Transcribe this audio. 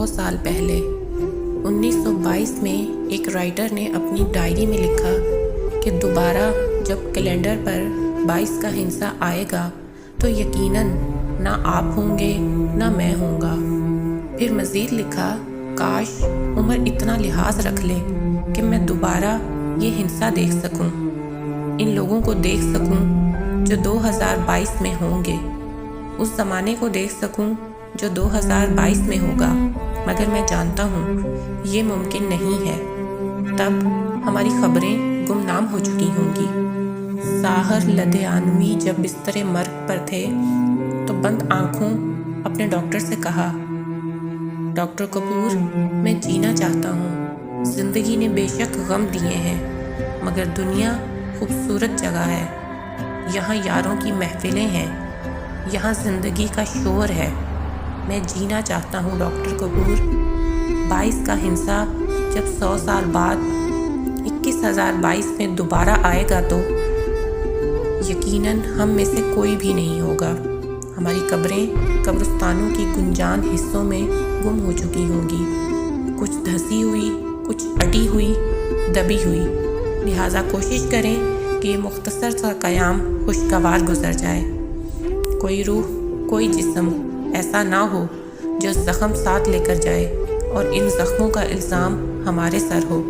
100 سال پہلے 1922 میں ایک رائٹر نے اپنی ڈائری میں لکھا کہ دوبارہ جب کیلنڈر پر 22 کا ہندسہ آئے گا تو یقیناً نہ آپ ہوں گے نہ میں ہوں گا۔ پھر مزید لکھا، کاش عمر اتنا لحاظ رکھ لے کہ میں دوبارہ یہ ہندسہ دیکھ سکوں، ان لوگوں کو دیکھ سکوں جو 2022 میں ہوں گے، اس زمانے کو دیکھ سکوں جو 2022 میں ہوگا، مگر میں جانتا ہوں یہ ممکن نہیں ہے۔ تب ہماری خبریں گمنام ہو چکی ہوں گی۔ ساحر لدھیانوی جب بستر مرگ پر تھے تو بند آنکھوں اپنے ڈاکٹر سے کہا، ڈاکٹر کپور، میں جینا چاہتا ہوں۔ زندگی نے بے شک غم دیے ہیں، مگر دنیا خوبصورت جگہ ہے۔ یہاں یاروں کی محفلیں ہیں، یہاں زندگی کا شور ہے۔ میں جینا چاہتا ہوں ڈاکٹر کپور۔ 22 کا ہندسہ جب 100 سال بعد 21,022 میں دوبارہ آئے گا تو یقیناً ہم میں سے کوئی بھی نہیں ہوگا۔ ہماری قبریں قبرستانوں کی گنجان حصوں میں گم ہو چکی ہوں گی، کچھ دھسی ہوئی، کچھ اٹی ہوئی، دبی ہوئی۔ لہٰذا کوشش کریں کہ یہ مختصر سا قیام خوشگوار گزر جائے۔ کوئی روح، کوئی جسم ایسا نہ ہو جو زخم ساتھ لے کر جائے اور ان زخموں کا الزام ہمارے سر ہو۔